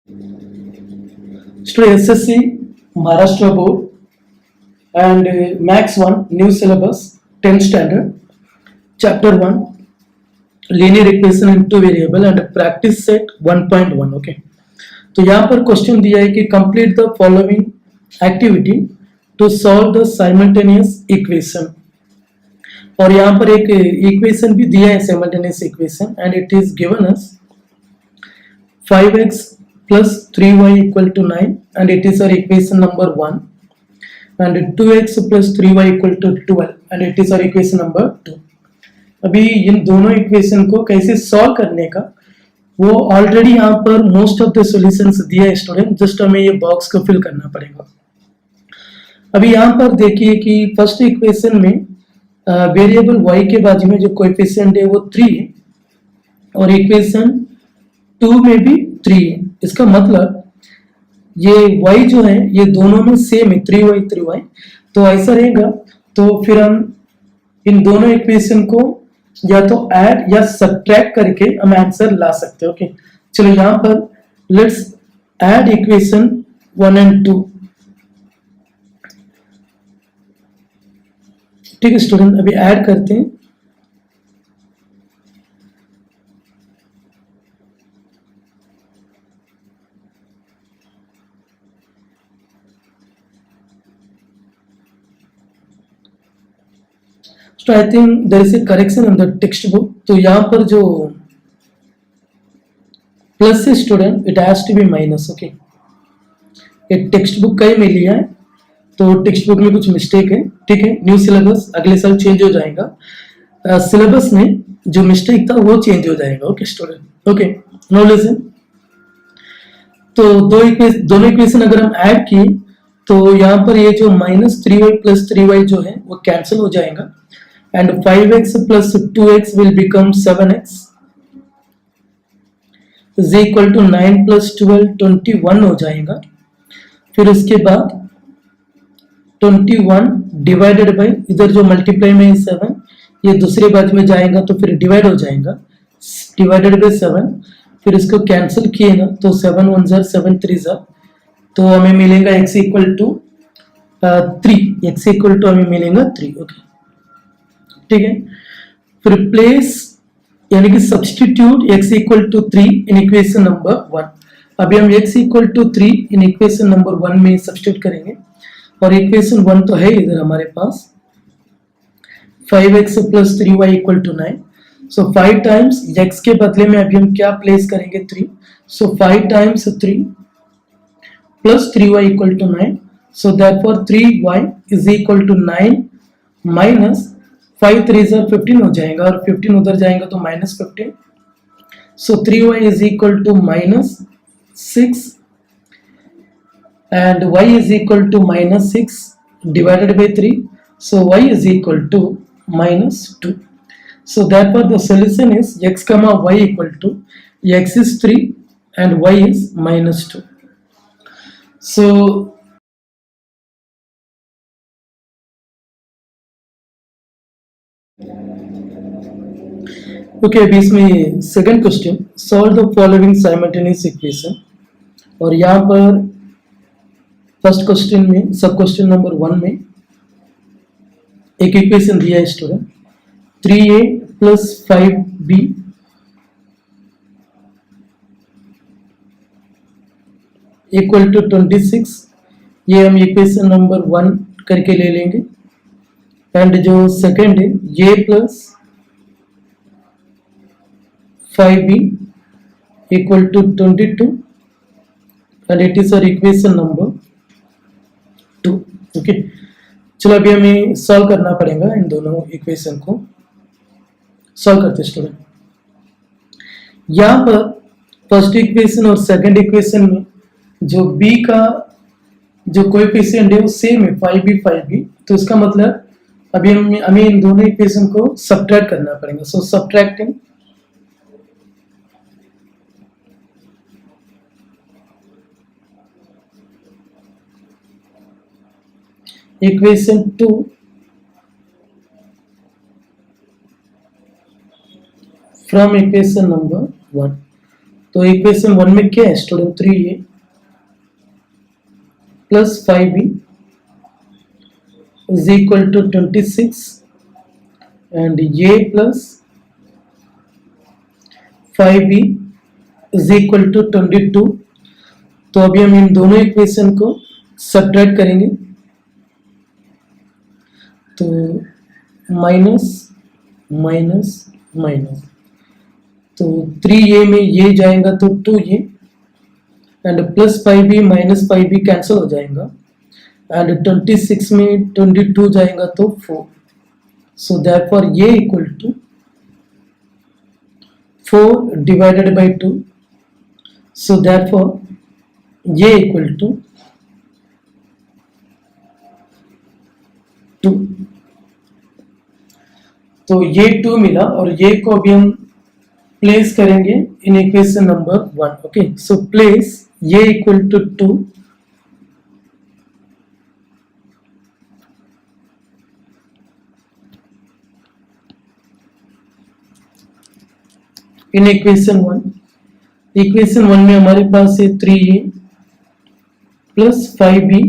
Student SSC Maharashtra Board and Max 1 new syllabus 10th standard chapter 1 linear equation in two variable and practice set 1.1. Okay तो यहाँ पर question दिया है कि complete the following activity to solve the simultaneous equation और यहाँ पर एक इक्वेशन भी दिया है simultaneous equation and it is given us 5x plus 3y equal to 9 and it is our equation number 1 and 2x plus 3y equal to 12 and it is our equation number 2. अभी इन दोनों equation को कैसे solve करने का वो already यहाँ पर most of the solutions दिया है स्टूडेंट, जस्ट हमें ये बॉक्स को फिल करना पड़ेगा. अभी यहाँ पर देखिए कि फर्स्ट इक्वेशन में वेरिएबल y के बाजू में जो कोएफिशिएंट है वो 3 है और इक्वेशन 2 में भी 3 है. इसका मतलब ये y जो है ये दोनों में सेम है 3y 3y, तो ऐसा रहेगा. तो फिर हम इन दोनों इक्वेशन को या तो ऐड या सब्ट्रैक्ट करके हम आंसर ला सकते हैं. ओके चलो यहाँ पर लेट्स ऐड इक्वेशन 1 एंड 2. ठीक है स्टूडेंट, अभी ऐड करते हैं. So I think there is a correction in the textbook. तो यहाँ पर जो प्लस है student it has to be minus. Okay ये टेक्स्ट बुक का ही मैं लिया है तो टेक्स्ट बुक में कुछ मिस्टेक है. ठीक है, न्यू सिलेबस अगले साल चेंज हो जाएगा. सिलेबस में जो मिस्टेक था वो चेंज हो जाएगा. Okay student, okay no listen. तो दोनों इक्वेशन अगर हम ऐड किए तो यहाँ पर ये जो -3y + 3y जो है वो कैंसिल हो जाएगा and 5x plus 2x will become 7x is equal to 9 plus 12 21 हो जाएगा. फिर उसके बाद 21 डिवाइडेड बाई इधर जो मल्टीप्लाई में 7 ये दूसरे बाजू में जाएगा तो फिर डिवाइड हो जाएगा डिवाइडेड बाई 7. फिर इसको कैंसिल किए ना तो 7 1 जार 7 3 जार तो हमें मिलेगा x equal to 3. x equal to हमें मिलेगा 3. ओके ठीक है, फिर प्लेस यानी कि substitute x equal to 3 in equation number 1. अभी हम x equal to 3 in equation number 1 में सब्स्टिट्यूट करेंगे और इक्वेशन 1 तो है इधर हमारे पास 5x plus 3y equal to 9. So 5 times x के बदले में अभी हम क्या प्लेस करेंगे 3. So 5 times 3 plus 3y equal to 9. So therefore 3y is equal to 9 minus 5 3 जार 15 हो जाएगा और 15 उधर जाएगा तो -15. So 3y is equal to -6 and y is equal to -6 divided by 3. So y is equal to -2. So therefore the solution is x comma y equal to x is 3 and y is -2. So okay अभी इसमें second question solve the following simultaneous equation और यहाँ पर first question में सब question number 1 में एक equation दिया है student 3a plus 5b equal to 26. ये हम इक्वेशन नंबर 1 करके ले लेंगे एंड जो सेकंड है a plus 5b equal to 22 and it is our equation number 2. Okay चलो अभी हमें सॉल्व करना पड़ेगा इन दोनों इक्वेशन को. सॉल्व करते स्टूडेंट. यहाँ पर फर्स्ट इक्वेशन और सेकंड इक्वेशन में जो b का जो कोएफिशिएंट है वो सेम है 5b. तो इसका मतलब अभी हमें इन दोनों इक्वेशन को सब्ट्रैक्ट करना पड़ेगा. So subtracting equation 2 from equation number 1. तो इक्वेशन 1 में क्या है student, 3a plus 5b is equal to 26 and a plus 5b is equal to 22। तो अभी हम इन दोनों इक्वेशन को सब्ट्रैक्ट करेंगे, तो माइनस माइनस माइनस, तो 3a में ये जाएगा तो 2a and plus 5b minus 5b cancel हो जाएगा एंड 26 में 22 जाएगा तो 4। So therefore a equal to 4 divided by 2। So therefore a equal to 2। तो ये 2 मिला और ये को अभी हम प्लेस करेंगे in equation number 1। Okay, so place ये equal to 2 in equation 1। Equation 1 में हमारे पास है 3a plus 5b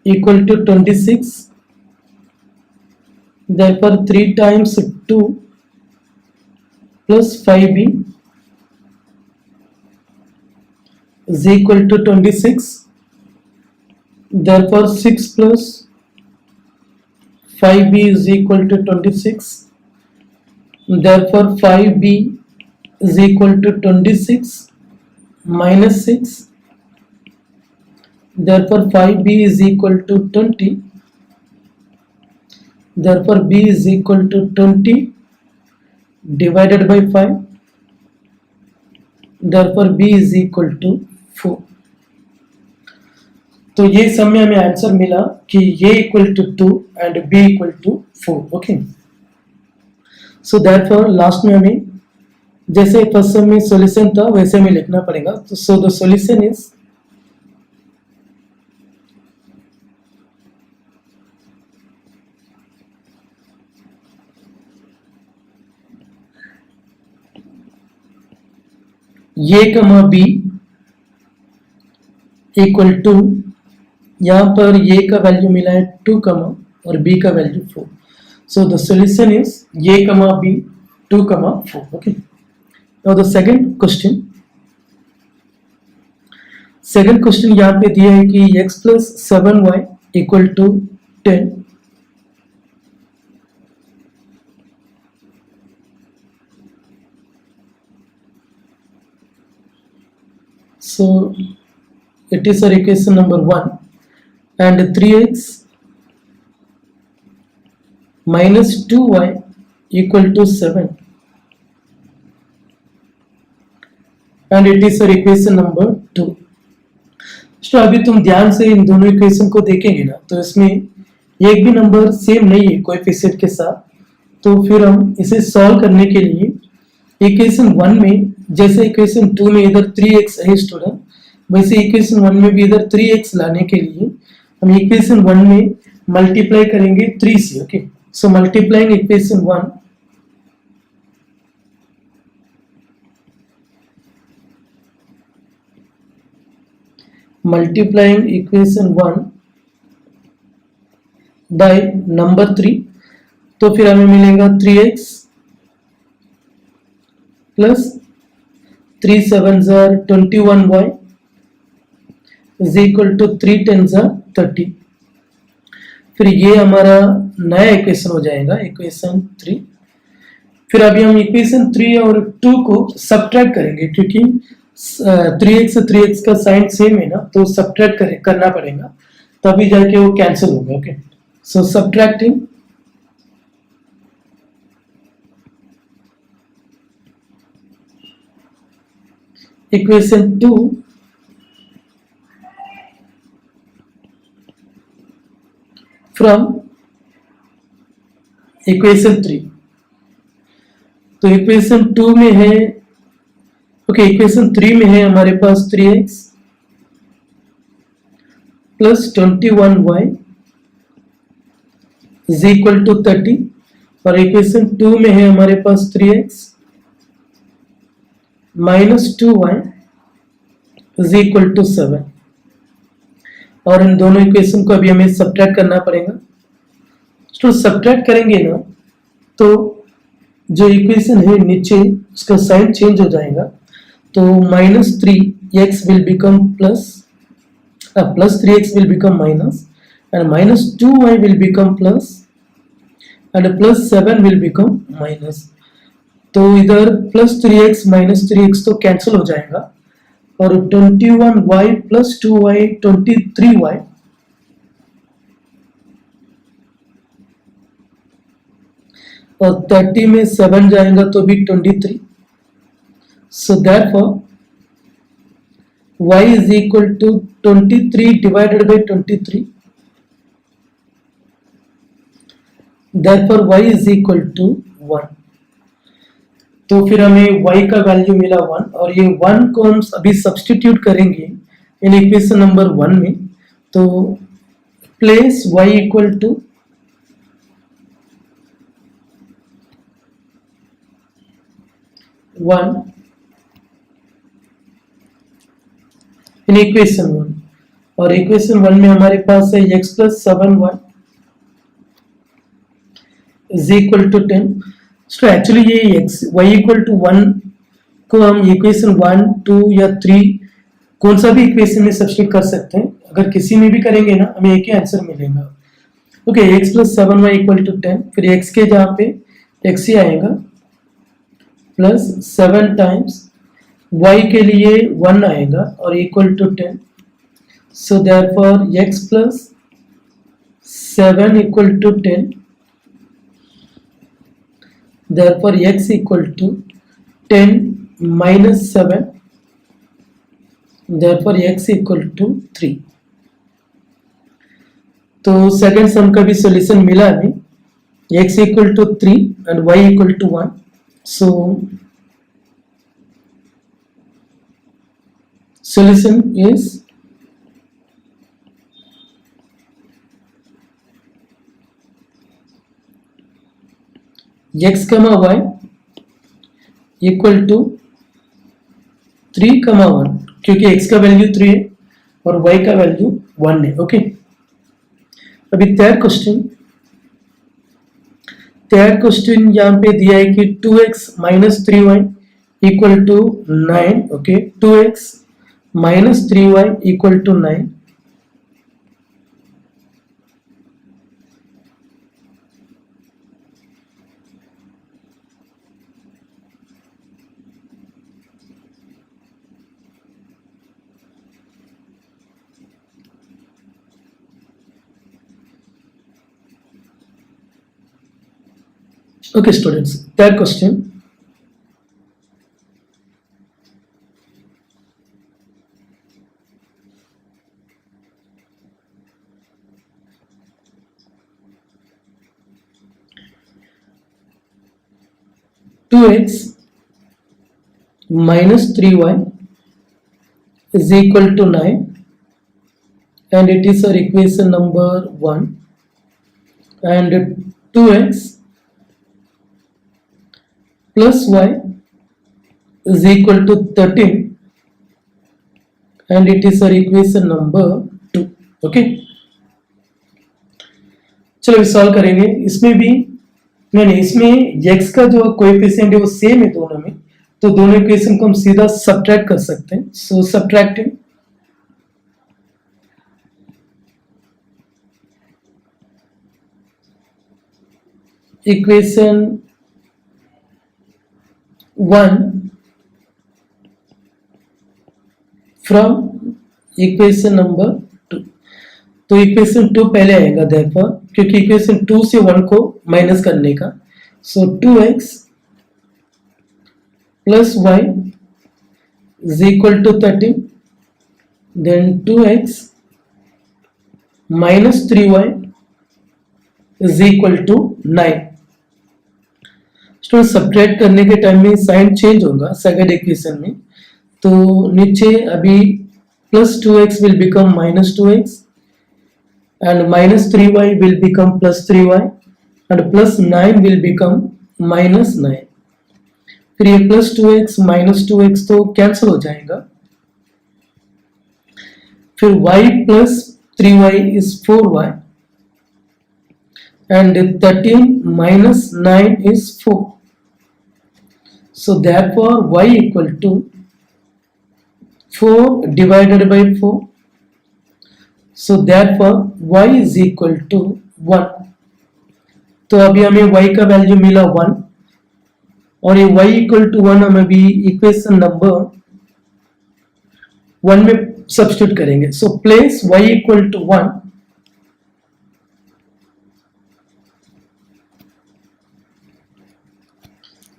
equal to 26। Therefore 3 times 2 plus 5b is equal to 26. Therefore 6 plus 5b is equal to 26. Therefore 5b is equal to 26 minus 6. Therefore 5b is equal to 20. Therefore b is equal to 20 divided by 5. Therefore b is equal to 4. तो ये सब में हमें answer मिला कि a equal to 2 and b equal to 4। Okay, so therefore last में हमें जैसे फर्स्ट सम में सॉल्यूशन था वैसे हमें लिखना पड़ेगा। तो सो the solution is a comma b equal to, यहाँ पर a का वैल्यू मिला है 2 कमा और b का value 4। So the solution is a comma b 2 comma 4। Okay, now the second question. Second question यहाँ पे दिया है कि x plus 7y equal to 10। So it is our equation number 1 and 3x minus 2y equal to 7 and it is our equation number 2। तो अभी तुम ध्यान से इन दोनों इक्वेशन को देखेंगे ना, तो इसमें एक भी नंबर सेम नहीं है कोएफिशिएंट के साथ। तो फिर हम इसे सॉल्व करने के लिए इक्वेशन 1 में जैसे इक्वेशन 2 में इधर 3x है स्टूडेंट, वैसे इक्वेशन 1 में भी इधर 3x लाने के लिए हम इक्वेशन 1 में मल्टीप्लाई करेंगे 3 से। Okay, so multiplying equation 1 multiplying equation 1 by number 3, तो फिर हमें मिलेगा 3x प्लस 3 7 जार 21y इज इक्वल टू 3 10 जार 30। फिर ये हमारा नया इक्वेशन हो जाएगा इक्वेशन 3। फिर अभी हम इक्वेशन 3 और 2 को सब्ट्रैक्ट करेंगे क्योंकि 3x से 3x का साइन सेम है ना, तो सब्ट्रैक्ट करना पड़ेगा तभी जाके वो कैंसिल होगा। Okay, so subtracting equation 2 from equation 3। तो इक्वेशन 2 में है, ओके, इक्वेशन 3 में है हमारे पास 3x plus 21y is equal to 30 और इक्वेशन 2 में है हमारे पास 3x -2y is equal to 7। और इन दोनों इक्वेशन को अभी हमें सब्ट्रैक्ट करना पड़ेगा। तो सब्ट्रैक्ट करेंगे ना तो जो इक्वेशन है नीचे उसका साइन चेंज हो जाएगा। तो -3x will become +3x will become minus and -2y will become plus and +7 will become minus. तो इधर +3x -3x तो कैंसिल हो जाएगा और 21y + 2y 23y और 30 में 7 जाएगा तो भी 23। सो therefore y is equal to 23 divided by 23। therefore y is equal to 1। तो फिर हमें y का वैल्यू मिला 1 और ये 1 को हम अभी सब्स्टिट्यूट करेंगे इन इक्वेशन नंबर 1 में। तो place y equal to 1 in equation 1 और इक्वेशन 1 में हमारे पास है x + 7y is equal to 10। तो एक्चुअली ये y इक्वल टू 1 को हम इक्वेशन 1, 2 या 3 कौन सा भी इक्वेशन में सब्स्टिट्यूट कर सकते हैं। अगर किसी में भी करेंगे ना हमें एक ही आंसर मिलेगा। Okay, x + 7y equal to 10। फिर x के जहाँ पे x ही आएगा प्लस 7 टाइम्स y के लिए 1 आएगा और equal to 10। So therefore x + 7 equal to 10। therefore x equal to 10 minus 7, therefore x equal to 3। तो सेकंड सम का भी सॉल्यूशन मिला हमें, x equal to 3 and y equal to 1। so solution is x, y equal to 3, 1 क्योंकि x का value 3 है और y का वैल्यू 1 है। ओके, अभी थर्ड क्वेश्चन यहाँ पे दिया है कि 2x - 3y equal to 9। Okay, 2x - 3y equal to 9। Okay students, third question. (2x - 3y is equal to 9) and it is our equation number 1, and 2x plus y is equal to 13 and it is our equation number 2। Okay, चलो solve करेंगे। इसमें भी नहीं, इसमें x का जो coefficient है वो सेम है दोनों में, तो दोनों इक्वेशन को हम सीधा सब्ट्रैक्ट कर सकते हैं। So subtracting equation 1 from equation number 2। तो इक्वेशन 2 पहले आएगा देयरफॉर, क्योंकि इक्वेशन 2 से 1 को माइनस करने का। सो 2x plus y is equal to 13, then 2x minus 3y is equal to 9। तो सब्ट्रैक्ट करने के टाइम में साइन चेंज होगा सेकंड इक्वेशन में। तो नीचे अभी +2x will become -2x and -3y will become +3y and +9 will become -9। फिर ये प्लस 2x माइनस 2x तो कैंसिल हो जाएगा, फिर y plus 3y is 4y and 13 minus 9 is 4. So therefore y equal to 4 divided by 4. So therefore y is equal to 1. तो अभी हमें y का वैल्यू मिला 1 और ये y इक्वल टू 1 हम अभी इक्वेशन नंबर 1 में सब्स्टिट्यूट करेंगे. So place y equal to 1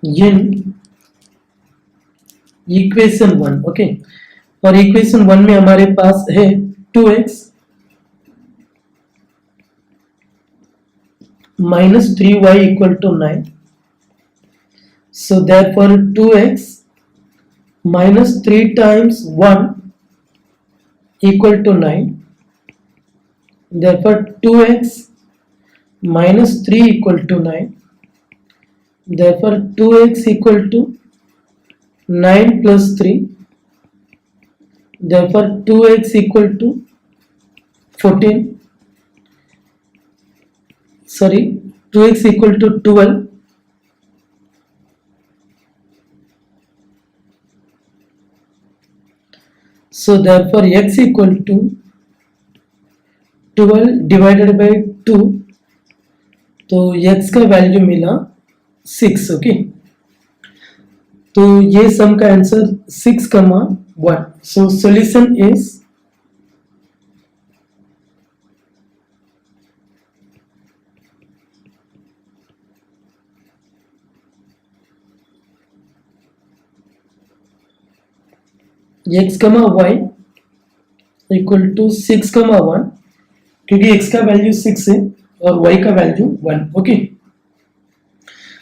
in equation 1. Okay, और इक्वेशन 1 में हमारे पास है 2x minus 3y equal to 9. So therefore 2x minus 3 times 1 equal to 9. Therefore 2x minus 3 equal to 9. Therefore 2x equal to 9 plus 3. Therefore 2x equal to 14. Sorry, 2x equal to 12. So therefore x equal to 12 divided by 2. तो x का value मिला 6. Okay, तो ये sum का answer 6,1. So solution is x, y equal to 6,1 क्योंकि x का value 6 है और y का value 1. Okay,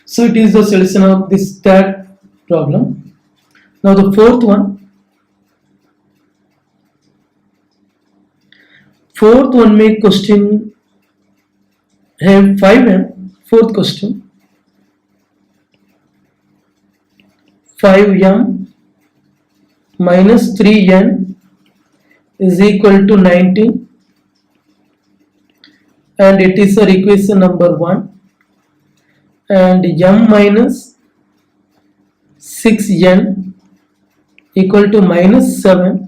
so it is the solution of this third problem. Now the fourth one. Fourth one में क्वेश्चन है 5m. Fourth question 5m minus 3n is equal to 19 and it is our equation number 1. And m minus 6n equal to minus 7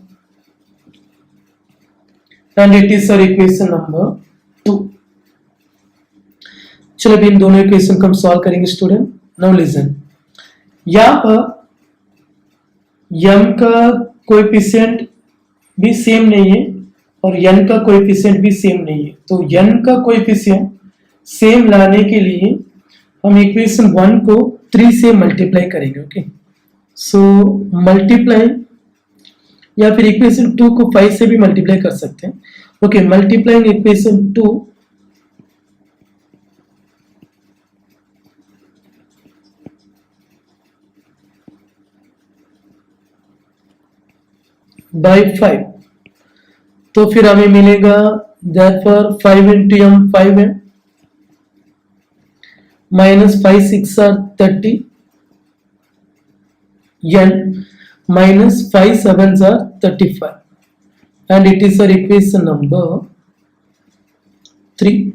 and it is our equation number 2. चलो अभी इन दोनों equation को हम solve करेंगे student. Now listen, यहाँ पर m का coefficient भी सेम नहीं है और n का कोएफिशिएंट भी सेम नहीं है. तो n का कोएफिशिएंट सेम लाने के लिए हम इक्वेशन 1 को 3 से मल्टीप्लाई करेंगे. ओके, सो मल्टीप्लाई या फिर इक्वेशन 2 को 5 से भी मल्टीप्लाई कर सकते हैं. ओके, मल्टीप्लाइंग इक्वेशन 2 बाय 5 तो फिर हमें मिलेगा therefore 5 into m 5m minus 5 6 are 30 n minus 5 7s are 35 and it is our equation number 3.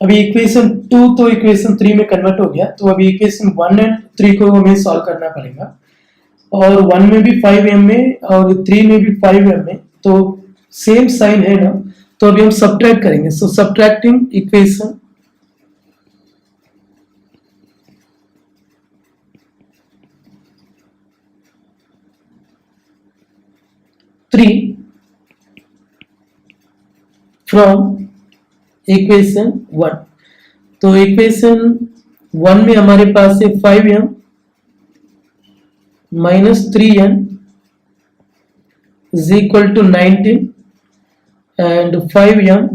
अभी इक्वेशन 2 तो इक्वेशन 3 में कन्वर्ट हो गया, तो अभी इक्वेशन 1 एंड 3 को हमें सॉल्व करना पड़ेगा. और 1 में भी 5m में और 3 में भी 5m में तो सेम साइन है ना, तो अभी हम सब्ट्रैक्ट करेंगे. सो सब्ट्रैक्टिंग इक्वेशन 3 फ्रॉम इक्वेशन 1. तो इक्वेशन 1 में हमारे पास है 5m minus 3n is equal to 19 and 5m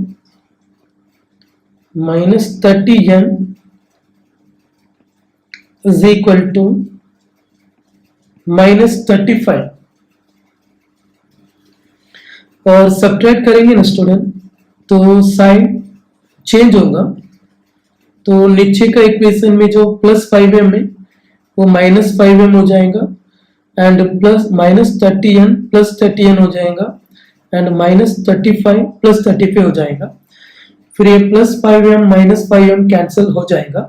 minus 30n is equal to minus 35. और सब्ट्रैक्ट करेंगे ना स्टूडेंट तो साइन चेंज होगा. तो नीचे का इक्वेशन में जो प्लस 5m है वो -5m हो जाएगा and plus -30n plus 30n हो जाएगा एंड -35 प्लस 35 हो जाएगा। फिर ये +5m -5m कैंसिल हो जाएगा।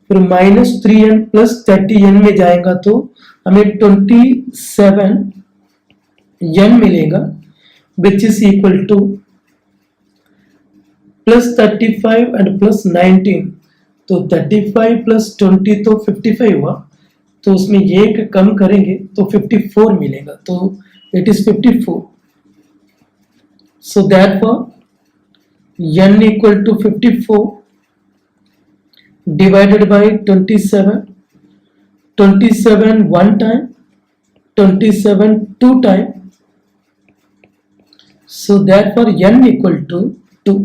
फिर -3n प्लस 30n में जाएगा तो हमें 27n मिलेगा which is equal to +35 and +19। तो 35 प्लस 20 तो 55 हुआ, तो उसमें ये कम करेंगे तो 54 मिलेगा, तो it is 54। So therefore n equal to 54 divided by 27, 27 one time, 27 two time, so therefore n equal to 2।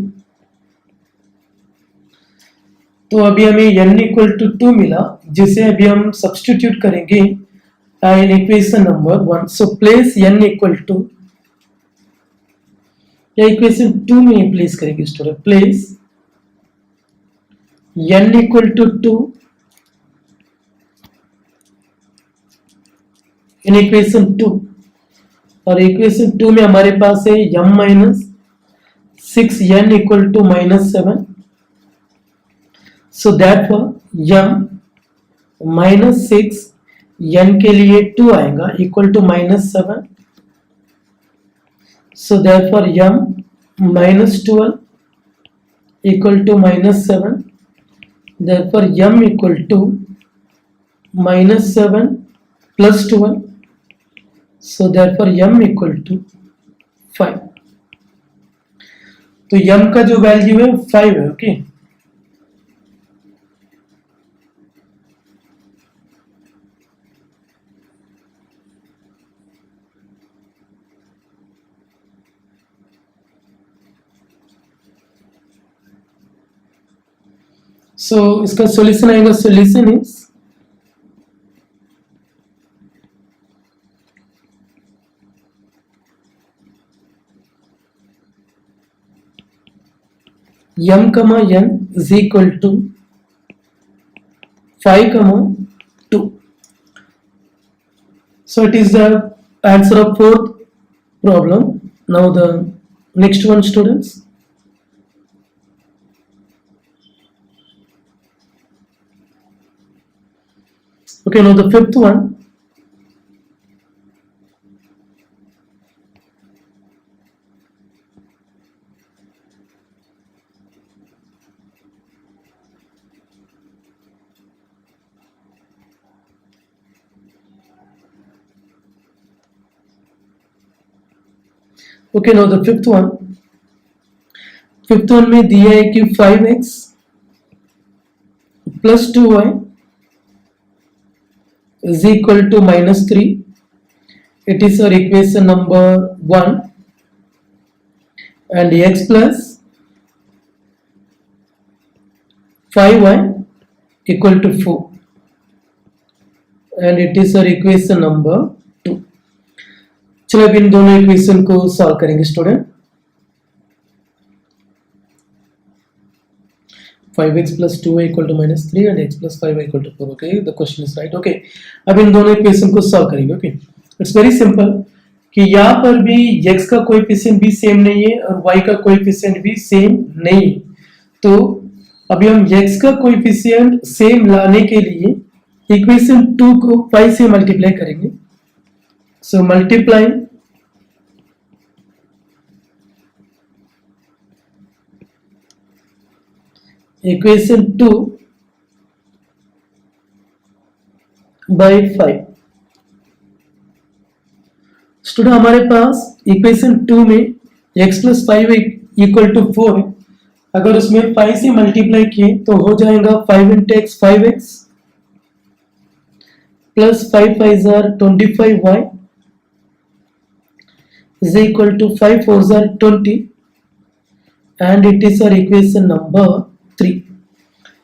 तो अभी हमें n equal to 2 मिला, जिसे अभी हम सब्स्टिट्यूट करेंगे in equation number 1। So place n equal to, या इक्वेशन 2 में प्लेस करेंगे student, place n equal to 2 in equation 2, और इक्वेशन 2 में हमारे पास है m-6n equal to -7। So therefore m-6 n के लिए 2 आएगा equal to -7। So therefore m-12 equal to -7, therefore m equal to -7 plus 12, so therefore m equal to 5। तो m का जो वैल्यू है 5 है। ओके, सो इसका सॉल्यूशन आएगा, solution is m, n is equal to 5, 2। So it is the answer of fourth problem. Now the next one, students. Okay, now the fifth one. Okay, now the fifth one. Fifth one में दिया है कि 5x plus 2y is equal to -3. It is our equation number 1, and x plus 5y equal to 4, and it is our equation number 2। चलो अब इन दोनों equation को solve करेंगे student. 5x plus 2y equal to -3 and x plus 5y equal to 4। Okay, the question is right। Okay, अब इन दोनों equation को solve करेंगे। Okay, it's very simple कि यहाँ पर भी x का कोएफिशिएंट भी सेम नहीं है और y का कोएफिशिएंट भी सेम नहीं है। तो अभी हम x का कोएफिशिएंट सेम लाने के लिए इक्वेशन 2 को 5 से मल्टीप्लाई करेंगे। So multiply equation 2 by 5। Student हमारे पास इक्वेशन 2 में x plus 5 इक्वल टू 4 है। अगर उसमें 5 से मल्टीप्लाई किए तो हो जाएगा 5 into x 5x plus 5 5 are 25y is equal to 5 4 are 20, and it is our equation number 3।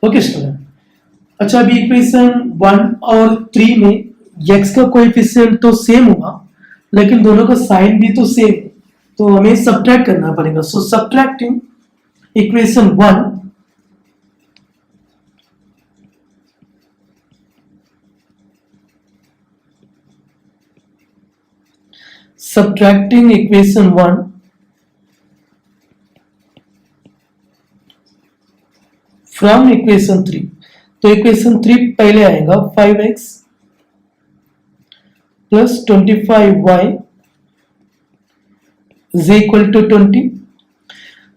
Okay student, अच्छा अभी इक्वेशन 1 और 3 में x का कोएफिशिएंट तो सेम हुआ लेकिन दोनों का साइन भी तो सेम, तो हमें सब्ट्रैक्ट करना पड़ेगा। So subtracting equation 1 subtracting equation 1 from equation 3, तो equation 3 पहले आएगा 5x plus 25y is equal to 20,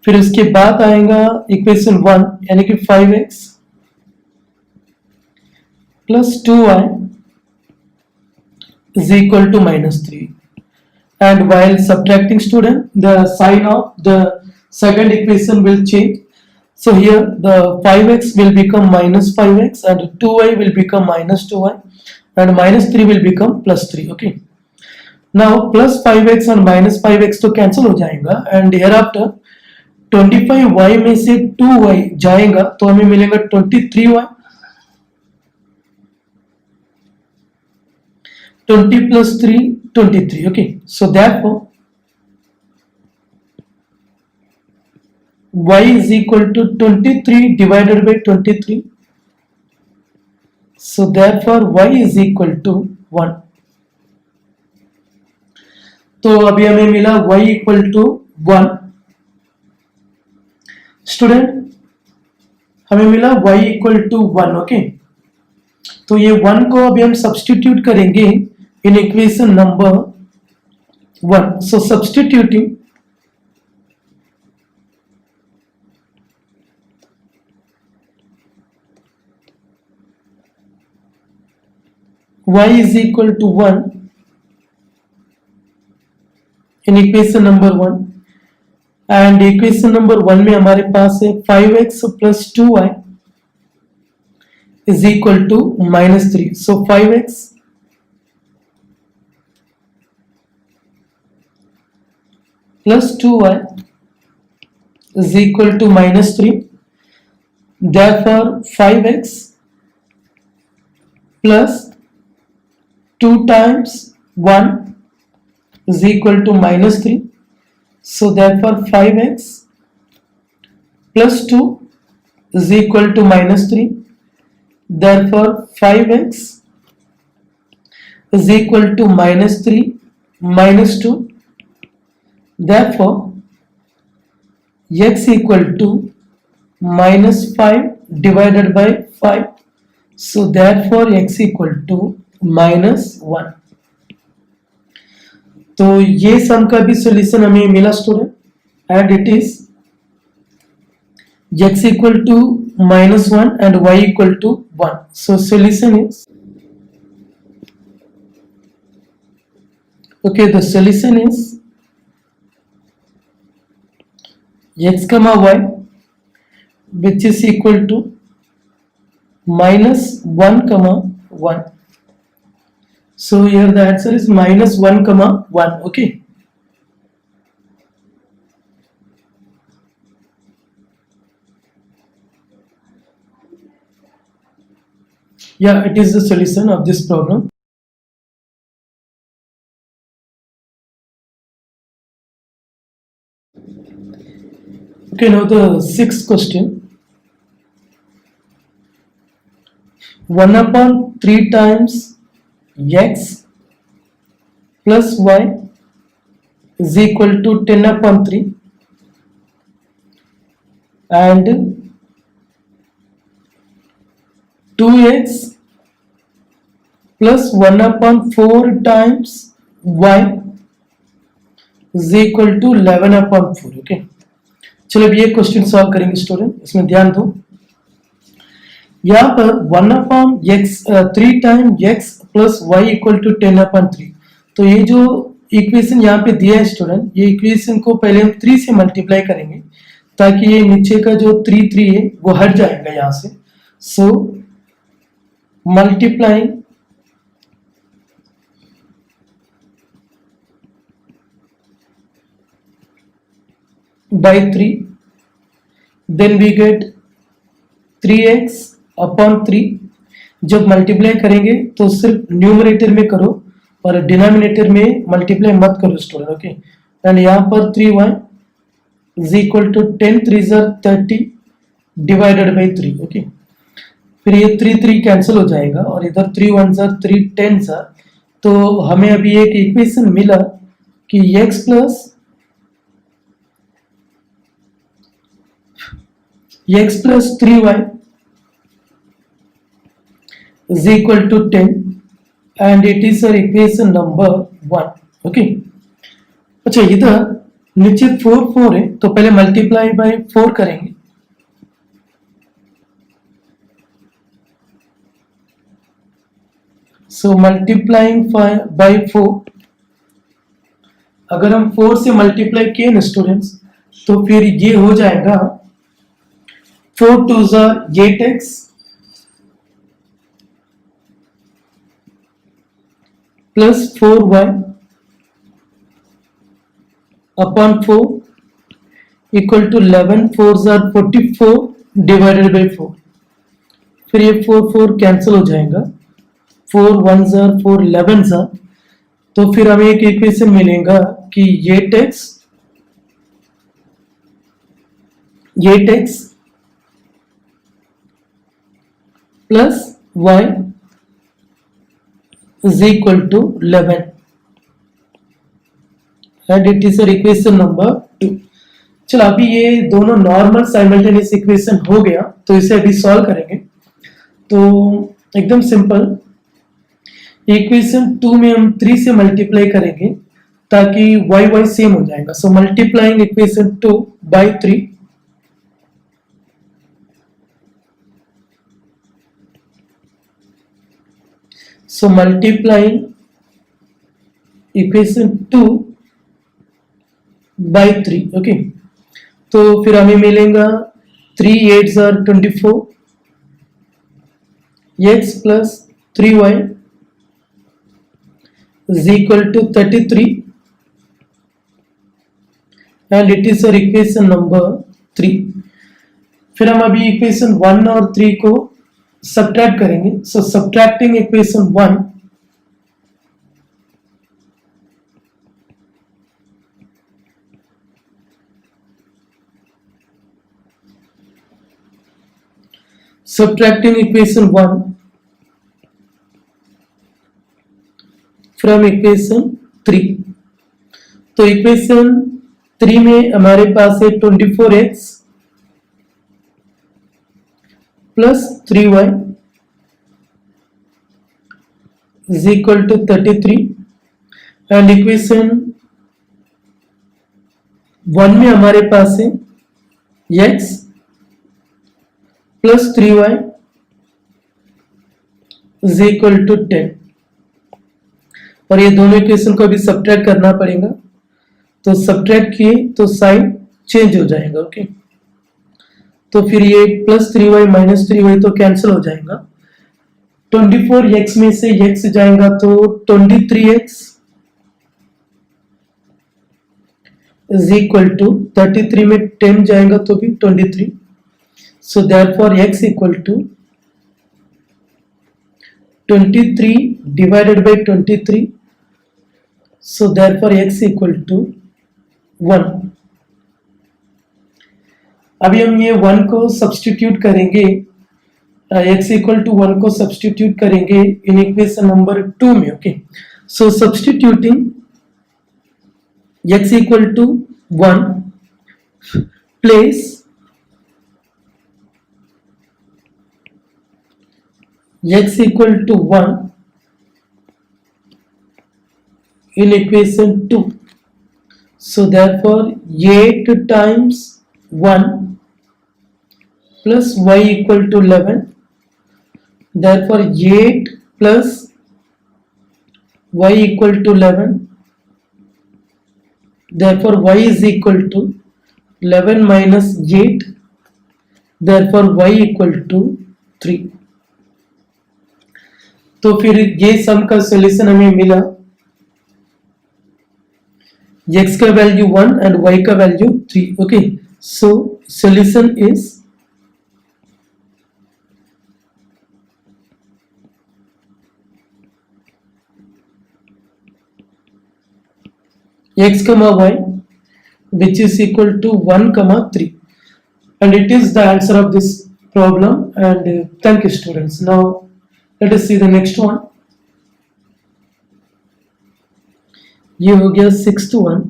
फिर उसके बाद आएगा equation 1 यानी कि 5x plus 2y is equal to minus 3, and while subtracting student the sign of the second equation will change. So here the 5x will become minus 5x and 2y will become minus 2y and minus 3 will become plus 3. Okay, now plus 5x and minus 5x तो cancel हो जाएगा and hereafter 25y में से 2y जाएगा तो हमें मिलेगा 23y, 20 plus 3 23. Okay, so therefore y is equal to 23 divided by 23, so therefore y is equal to 1. तो अभी हमें मिला y equal to 1. स्टूडेंट हमें मिला y equal to 1. ओके, तो ये 1 को अभी हम सब्स्टिट्यूट करेंगे in equation number 1. So substituting y is equal to 1 in equation number 1, and equation number 1 में हमारे पास है 5x plus 2y is equal to minus 3. So 5x plus 2y is equal to minus 3. Therefore 5x plus 2 times 1 is equal to minus 3. So therefore 5x plus 2 is equal to minus 3. Therefore 5x is equal to minus 3 minus 2. Therefore x equal to minus 5 divided by 5. So therefore x equal to minus 1. तो ये sum का भी solution हमें मिला student, and it is x equal to minus 1 and y equal to 1. So solution is, okay, the solution is x comma y which is equal to minus 1 comma 1. So here the answer is minus 1 comma 1. Okay, yeah, it is the solution of this problem. Okay, now the sixth question. 1/3 times x plus y is equal to 10/3, and 2x plus 1/4 times y is equal to 11/4. Okay, चलो अब ये question solve करेंगे student, इसमें ध्यान दो. यहाँ पर 1/3 time x plus y equal to 10/3. तो ये जो इक्वेशन यहाँ पे दिया है स्टूडेंट, ये इक्वेशन को पहले हम 3 से मल्टीप्लाई करेंगे ताकि ये नीचे का जो 3 है वो हट जाएगा यहाँ से. सो multiplying by 3, then we get 3x/3. जब मल्टीप्लाई करेंगे तो सिर्फ न्यूमरेटर में करो और डिनोमिनेटर में मल्टीप्लाई मत करो स्टूडेंट. ओके, एंड यहाँ पर 3y is equal to 10 3 30 divided by 3. Okay, फिर ये 3 कैंसिल हो जाएगा और इधर 3 1 3 10. तो हमें अभी एक इक्वेशन मिला कि x plus 3y is equal to 10 and it is our equation number 1. Okay, अच्छा इधर नीचे 4 है तो पहले मल्टीप्लाई बाय 4 करेंगे। सो मल्टीप्लाइंग बाय 4, अगर हम 4 से मल्टीप्लाई किए ना स्टूडेंट्स तो फिर ये हो जाएगा 4 2 8x plus 4y upon 4 equal to 11 4 44 divided by 4। फिर ये 4 कैंसिल हो जाएगा, 4 1 4 11 तो फिर हमें एक इक्वेशन मिलेगा कि 8x plus y is equal to 11 and it is our equation number 2। चलो अभी ये दोनों नॉर्मल साइमल्टेनियस इक्वेशन हो गया तो इसे अभी सॉल्व करेंगे। तो एकदम सिंपल, इक्वेशन 2 में हम 3 से मल्टीप्लाई करेंगे ताकि y सेम हो जाएगा। So multiplying equation 2 by 3, so multiplying equation 2 by 3। Okay, तो फिर हमें मिलेगा 3 8 24 x plus 3y is equal to 33 and it is our equation number 3। फिर हम अभी इक्वेशन 1 और 3 को सब्ट्रैक्ट करेंगे। सो subtracting equation 1, subtracting equation 1 from equation 3। तो इक्वेशन 3 में हमारे पास है 24x plus 3y is equal to 33 and equation 1 में हमारे पास है x plus 3y is equal to 10 और ये दोनों इक्वेशन को अभी सब्ट्रैक्ट करना पड़ेगा। तो सब्ट्रैक्ट किए तो साइन चेंज हो जाएगा। ओके, तो फिर ये प्लस 3y माइनस 3y तो कैंसिल हो जाएगा। 24x में से x जाएगा तो 23x is equal to 33 में 10 जाएगा तो भी 23। So therefore x equal to 23 divided by 23। So therefore x equal to 1। अभी हम ये 1 को सब्स्टिट्यूट करेंगे, x equal to 1 को सब्स्टिट्यूट करेंगे इन इक्वेशन नंबर 2 में। Okay, so substituting x equal to 1 place x equal to 1 in equation 2। So therefore 8 times 1 plus y equal to 11, therefore 8 plus y equal to 11, therefore y is equal to 11 minus 8, therefore y equal to 3। तो फिर ये sum का solution हमें मिला, x का value 1 and y का value 3। Okay, so solution is x comma y which is equal to 1 comma 3 and it is the answer of this problem and thank you students। Now let us see the next one। ये हो गया 6th one.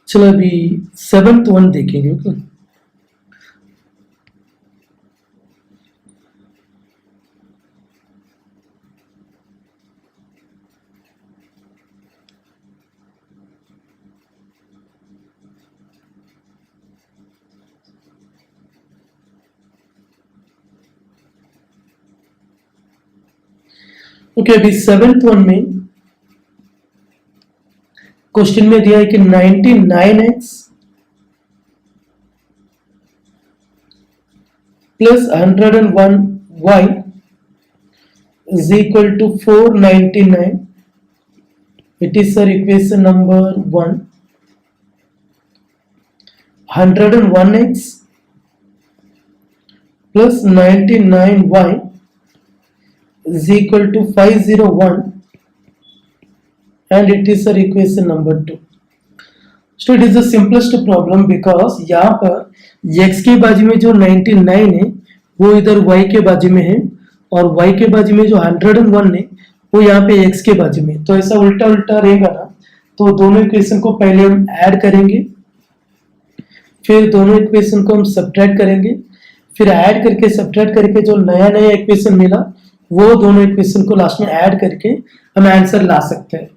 चलो अभी 7th one देखेंगे। Okay, okay अभी 7th one में question में दिया है कि 99x plus 101y is equal to 499. It is our equation number 1. 101x plus 99y is equal to 501 and it is our equation number 2. So it is the simplest problem because यहाँ पर x के बाजू में जो 99 है वो इधर y के बाजू में है और y के बाजू में जो 101 है वो यहाँ पे x के बाजू में। तो ऐसा उल्टा उल्टा रहेगा ना, तो दोनों इक्वेशन को पहले हम ऐड करेंगे, फिर दोनों इक्वेशन को हम सब्ट्रैक्ट करेंगे, फिर ऐड करके सब्ट्रैक्ट करके जो नया नया इक्वेशन मिला वो दोनों इक्वेशन को लास्ट में ऐड करके हम आंसर ला सकते हैं।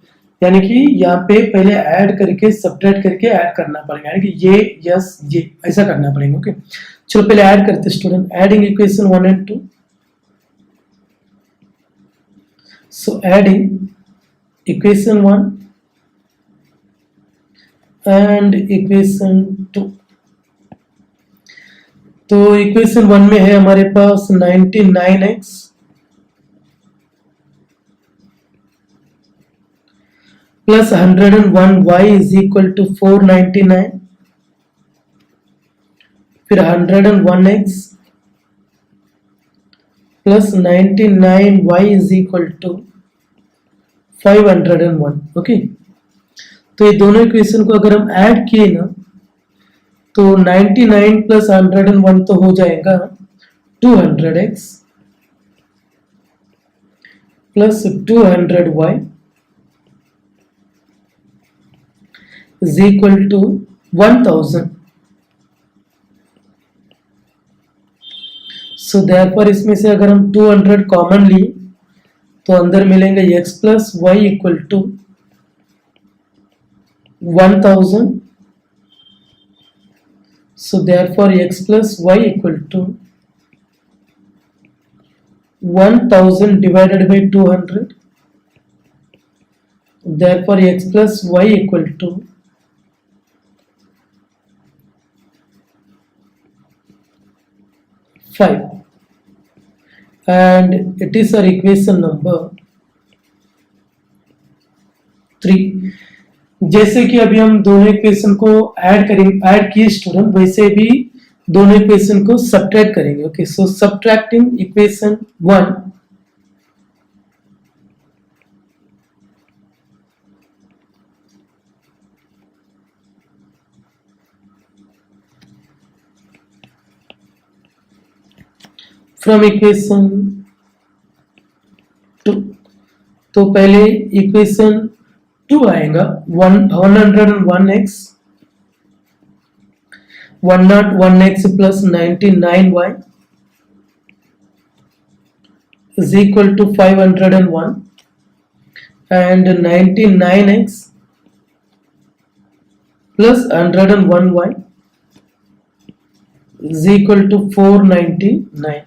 यानी कि यहाँ पे पहले ऐड करके सब्ट्रैक्ट करके ऐड करना पड़ेगा, यानी कि ये यस ये ऐसा करना पड़ेगा। ओके चलो पहले ऐड करते हैं student. Adding equation 1 and 2, so adding equation 1 and equation 2। तो इक्वेशन 1 में है हमारे पास 99x plus 101y is equal to 499, फिर 101x plus 99y is equal to 501। Okay तो ये दोनों इक्वेशन को अगर हम ऐड किए ना तो 99 प्लस 101 तो हो जाएगा 200x plus 200y is equal to 1000. So therefore इसमें से अगर हम 200 कॉमन लिए तो अंदर मिलेंगे x plus y equal to 1000. So therefore x plus y equal to 1000 divided by 200. Therefore x plus y equal to 5 and it is our equation number 3. जैसे कि अभी हम दोनों इक्वेशन को ऐड किए स्टूडेंट, वैसे भी दोनों इक्वेशन को सब्ट्रैक्ट करेंगे। Okay so subtracting equation 1 from equation 2। तो पहले इक्वेशन 2 आएगा 101x 101x plus 99y is equal to 501 and 99x plus 101y is equal to 499.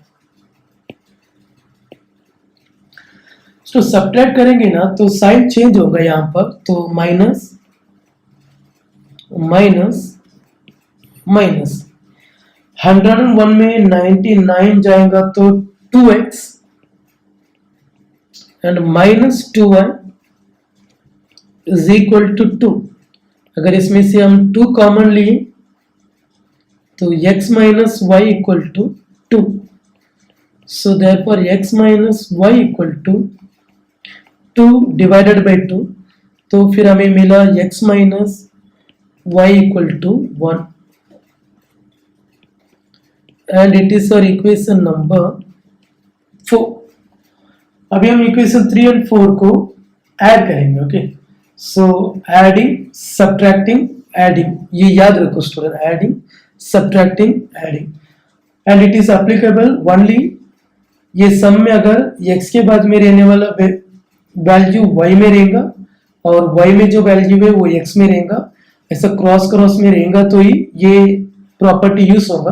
तो सब्ट्रैक्ट करेंगे ना तो साइन चेंज होगा यहाँ पर, तो माइनस माइनस माइनस 101 में 99 जाएगा तो 2x and minus 2y is equal to 2। अगर इसमें से हम 2 कॉमन लिए तो x minus y equal to 2। So therefore x minus y equal to 2 divided by 2, तो फिर हमें मिला x minus y equal to 1 and it is our equation number 4। अभी हम इक्वेशन 3 और 4 को ऐड करेंगे। Okay so adding subtracting adding, ये याद रखो student, adding subtracting adding, and it is applicable only, ये सम में अगर x के बाद में रहने वाला वैल्यू y में रहेगा और y में जो वैल्यू है वो x में रहेगा, ऐसा क्रॉस क्रॉस में रहेगा तो ही ये प्रॉपर्टी यूज होगा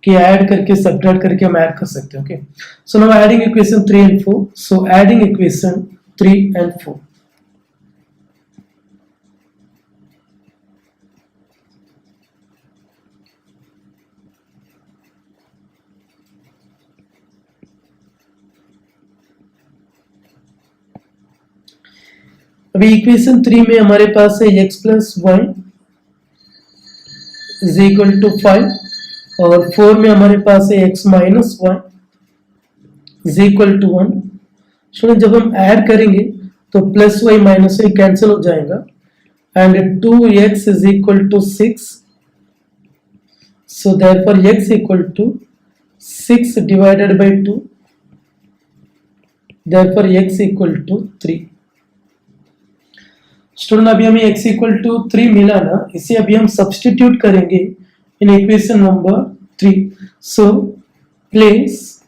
कि ऐड करके सब्ट्रैक्ट करके हम ऐड कर सकते हैं. Okay, so now adding equation 3 and 4. So adding equation 3 and 4. अभी इक्वेशन 3 में हमारे पास है x plus y is equal to 5 और 4 में हमारे पास है x minus y is equal to 1. Student जब हम ऐड करेंगे तो plus y minus y cancel हो जाएगा and 2x is equal to 6. So therefore x equal to 6 divided by 2, therefore x equal to 3. Student अभी हमें x इक्वल टू 3 मिला ना, इसे अभी हम सब्स्टिट्यूट करेंगे in equation number 3. So place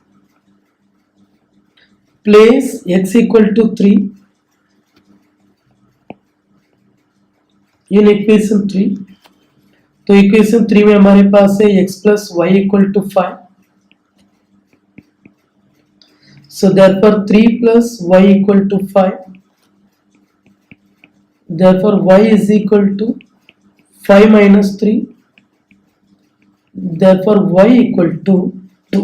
x equal to 3 in equation 3. तो equation 3 में हमारे पास है x plus y equal to 5. So therefore 3 plus y equal to 5. Therefore y is equal to 5 minus 3. Therefore y equal to 2.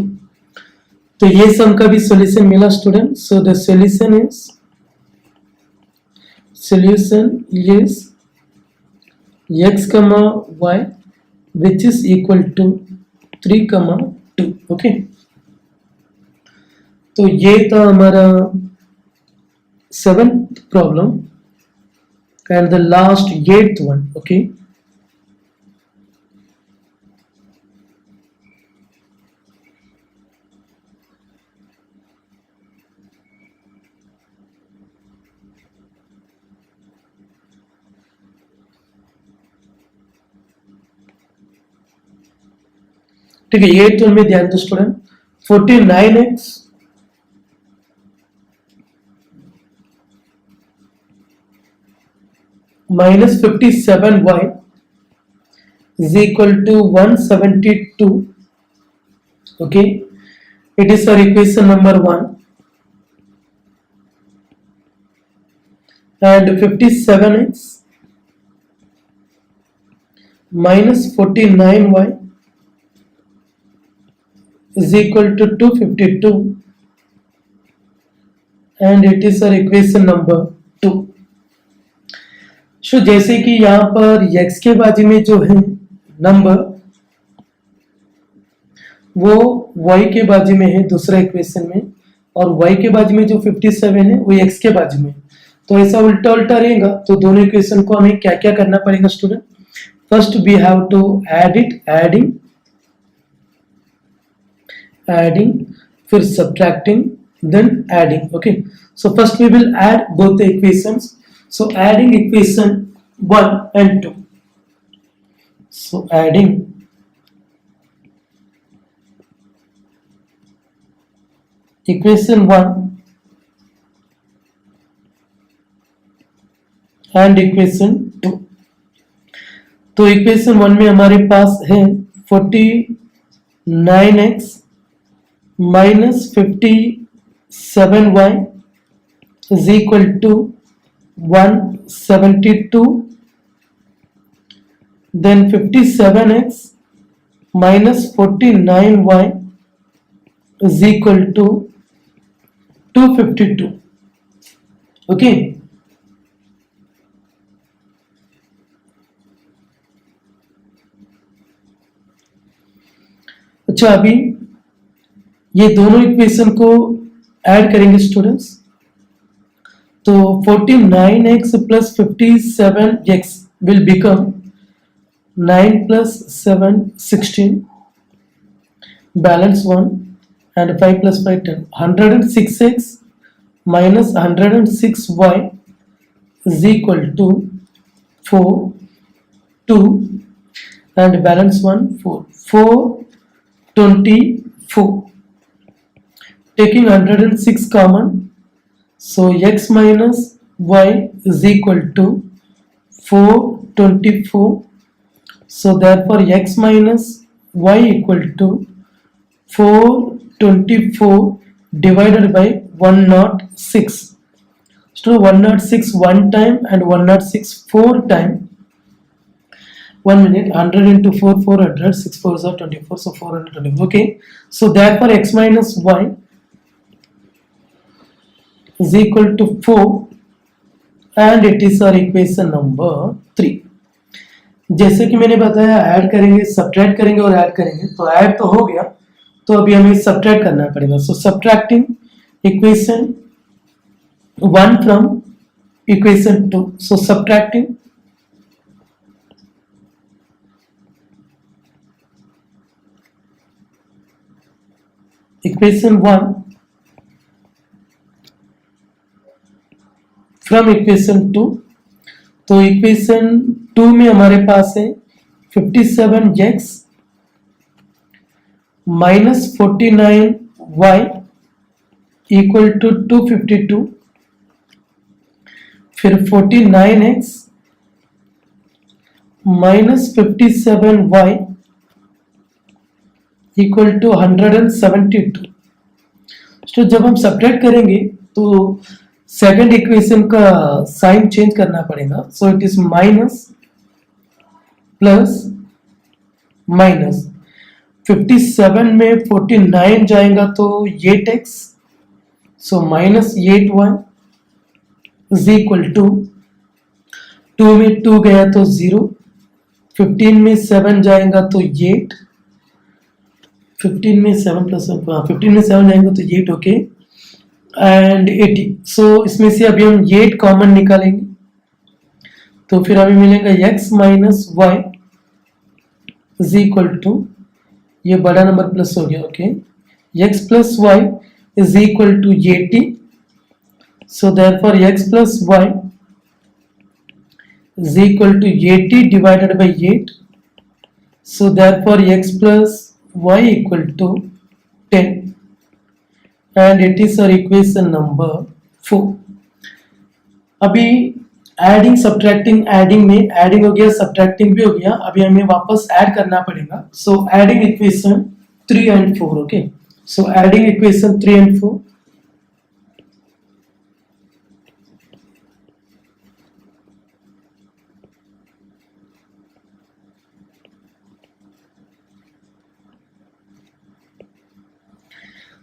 तो ये sum का भी solution मिला student. So the solution is x comma y which is equal to 3 comma 2. Okay, तो ये था हमारा 7th problem and the last 8th one. Okay, ठीक है. 8th one में ध्यान दो student. 49x minus 57y is equal to 172. Okay, it is our equation number 1. And 57x minus 49y is equal to 252, and it is our equation number 2. सो जैसे कि यहाँ पर x के बाजू में जो है नंबर वो y के बाजू में है दूसरा इक्वेशन में, और y के बाजू में जो 57 है वो x के बाजू में, तो ऐसा उल्टा उल्टा रहेगा. तो दोनों इक्वेशन को हमें क्या क्या करना पड़ेगा student. First we have to add it, adding फिर subtracting then adding. Okay, so first we will add both the equations. So adding equation 1 and 2. So adding equation 1 and equation 2. तो equation 1 में हमारे पास है 49x minus 57y is equal to 172. Then 57x minus 49y is equal to 252. Okay, अच्छा अभी ये दोनों equation को ऐड करेंगे स्टूडेंट्स. तो 49x plus 57x will become 9 plus 7 16, balance 1, and 5 plus 5 10. 106x minus 106y is equal to 4, 2 and balance 1 4, 424. Taking 106 common, so x minus y is equal to 424. So therefore x minus y equal to 424 divided by 106. So 106 one time and 106 four time. 1 minute, 100 into 4, 400, 6 4s are 24, so 424. Okay, so therefore x minus y is equal to 4 and it is our equation number 3. जैसे कि मैंने बताया add करेंगे, subtract करेंगे और add करेंगे, तो add तो हो गया, तो अभी हमें सब्ट्रैक्ट करना पड़ेगा. So subtracting equation 1 from equation 2. So subtracting equation 1 from equation 2. तो इक्वेशन 2 में हमारे पास है 57x minus 49y equal to 252. फिर 49x minus 57y equal to 172. तो जब हम सब्ट्रैक्ट करेंगे तो सेकंड इक्वेशन का साइन चेंज करना पड़ेगा. So it is minus plus minus. 57 में 49 जाएगा तो 8x. सो minus 8y is equal to 2 में 2 गया तो 0. 15 में 7 जाएगा तो 8. 15 में 7 प्लस 15 में 7 जाएंगे तो 8. Okay and 80. सो इसमें से अभी हम 8 कॉमन निकालेंगे तो फिर हमें मिलेगा x minus y is equal to, ये बड़ा नंबर प्लस हो गया. Okay x plus y is equal to 80. So therefore x plus y is equal to 80 divided by 8. So therefore x plus y equal to 10 and it is our equation number 4. अभी adding subtracting, adding में adding हो गया, subtracting भी हो गया, अभी हमें वापस ऐड करना पड़ेगा. सो adding equation 3 and 4. Okay so adding equation 3 and 4.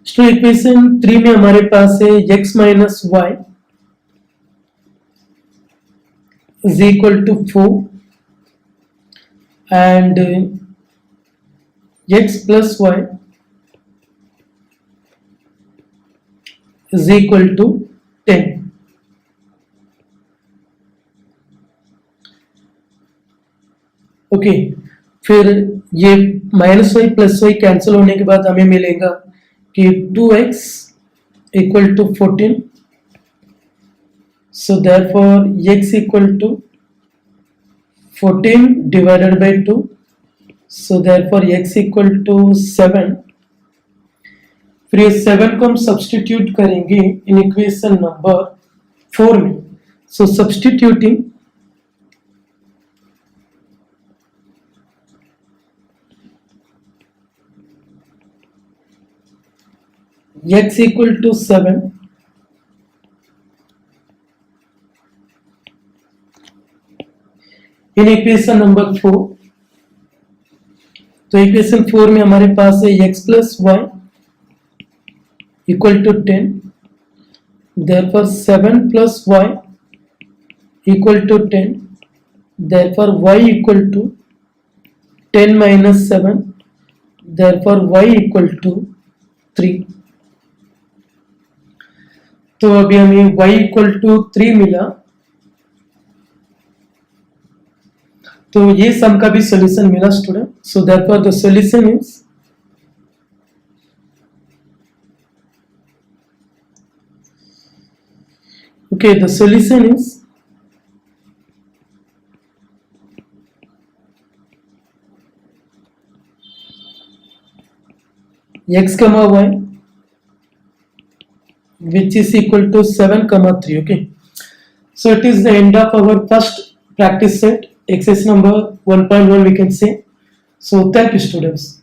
तो इक्वेशन 3 में हमारे पास है x minus y is equal to 4 and x plus y is equal to 10. Okay फिर ये minus y plus y cancel होने के बाद हमें मिलेगा कि 2x equal to 14. So therefore x equal to 14 divided by 2. So therefore x equal to 7. फिर ये 7 को हम सब्स्टिट्यूट करेंगे इन इक्वेशन नंबर 4 में. So substituting x equal to 7 in equation number 4. तो इक्वेशन 4 में हमारे पास है x plus y equal to 10. Therefore 7 plus y equal to 10. Therefore y equal to 10 minus 7. Therefore y equal to 3. तो अभी हमें y equal to 3 मिला. तो ये सम का भी सॉल्यूशन मिला student. So therefore the solution is okay, the solution is x comma y which is equal to 7 comma 3. Okay, so it is the end of our first practice set, exercise number 1.1 we can say. So thank you students.